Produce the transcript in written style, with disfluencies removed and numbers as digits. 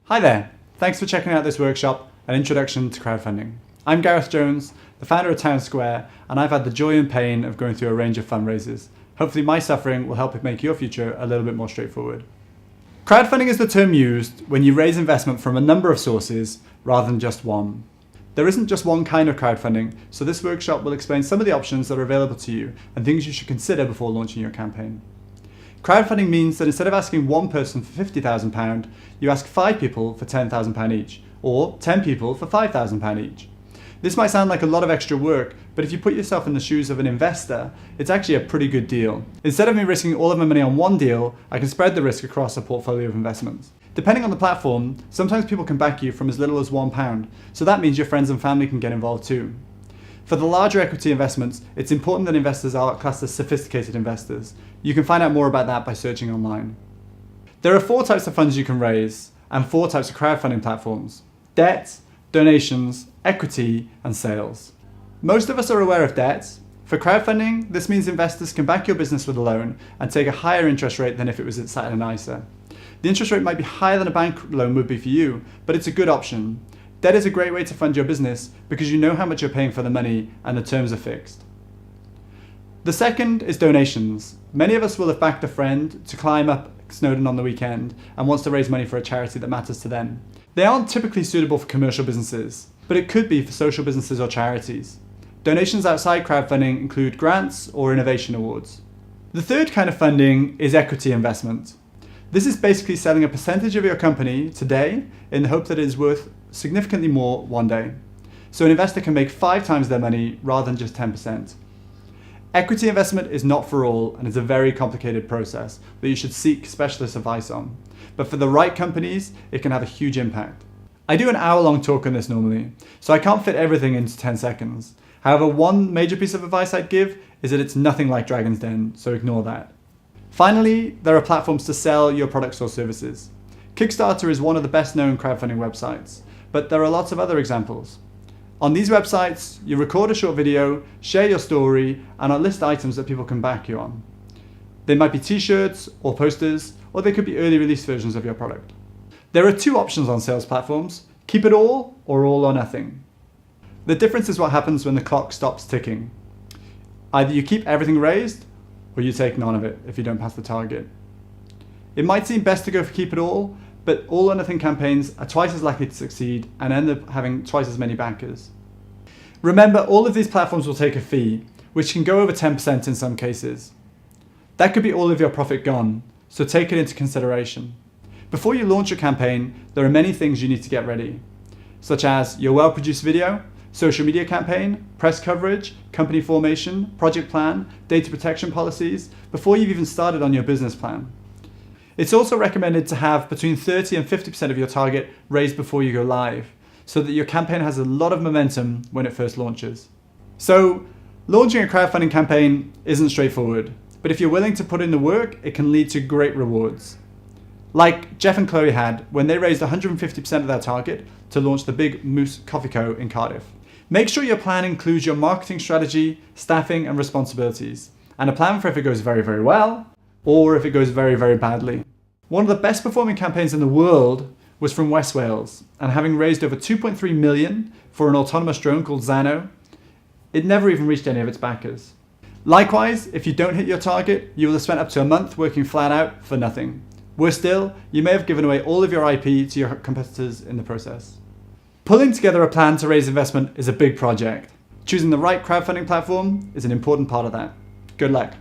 Hi there, thanks for checking out this workshop, An Introduction to Crowdfunding. I'm Gareth Jones, the founder of Town Sqaure, and I've had the joy and pain of going through a range of fundraisers. Hopefully my suffering will help make your future a little bit more straightforward. Crowdfunding is the term used when you raise investment from a number of sources rather than just one. There isn't just one kind of crowdfunding, so this workshop will explain some of the options that are available to you and things you should consider before launching your campaign. Crowdfunding means that instead of asking one person for £50,000, you ask 5 people for £10,000 each, or 10 people for £5,000 each. This might sound like a lot of extra work, but if you put yourself in the shoes of an investor, it's actually a pretty good deal. Instead of me risking all of my money on one deal, I can spread the risk across a portfolio of investments. Depending on the platform, sometimes people can back you from as little as £1, so that means your friends and family can get involved too. For the larger equity investments, it's important that investors are classed as sophisticated investors. You can find out more about that by searching online. There are 4 types of funds you can raise, and 4 types of crowdfunding platforms: debt, donations, equity, and sales. Most of us are aware of debt. For crowdfunding, this means investors can back your business with a loan and take a higher interest rate than if it was sat in an ISA. The interest rate might be higher than a bank loan would be for you, but it's a good option. Debt is a great way to fund your business because you know how much you're paying for the money and the terms are fixed. The second is donations. Many of us will have backed a friend to climb up Snowdon on the weekend and wants to raise money for a charity that matters to them. They aren't typically suitable for commercial businesses, but it could be for social businesses or charities. Donations outside crowdfunding include grants or innovation awards. The third kind of funding is equity investment. This is basically selling a percentage of your company today in the hope that it is worth significantly more one day. So an investor can make 5 times their money rather than just 10%. Equity investment is not for all and is a very complicated process that you should seek specialist advice on. But for the right companies, it can have a huge impact. I do an hour-long talk on this normally, so I can't fit everything into 10 seconds. However, one major piece of advice I'd give is that it's nothing like Dragon's Den, so ignore that. Finally, there are platforms to sell your products or services. Kickstarter is one of the best-known crowdfunding websites, but there are lots of other examples. On these websites, you record a short video, share your story, and list items that people can back you on. They might be t-shirts or posters, or they could be early release versions of your product. There are 2 options on sales platforms: keep it all or all or nothing. The difference is what happens when the clock stops ticking. Either you keep everything raised, or you take none of it if you don't pass the target. It might seem best to go for keep it all, but all or nothing campaigns are twice as likely to succeed and end up having twice as many backers. Remember, all of these platforms will take a fee, which can go over 10% in some cases. That could be all of your profit gone, so take it into consideration. Before you launch your campaign, there are many things you need to get ready, such as your well-produced video, social media campaign, press coverage, company formation, project plan, data protection policies, before you've even started on your business plan. It's also recommended to have between 30 and 50% of your target raised before you go live, so that your campaign has a lot of momentum when it first launches. So, launching a crowdfunding campaign isn't straightforward, but if you're willing to put in the work, it can lead to great rewards. Like Jeff and Chloe had when they raised 150% of their target to launch the Big Moose Coffee Co. in Cardiff. Make sure your plan includes your marketing strategy, staffing and responsibilities, and a plan for if it goes very, very well, or if it goes very, very badly. One of the best performing campaigns in the world was from West Wales, and having raised over 2.3 million for an autonomous drone called Xano, it never even reached any of its backers. Likewise, if you don't hit your target, you will have spent up to a month working flat out for nothing. Worse still, you may have given away all of your IP to your competitors in the process. Pulling together a plan to raise investment is a big project. Choosing the right crowdfunding platform is an important part of that. Good luck.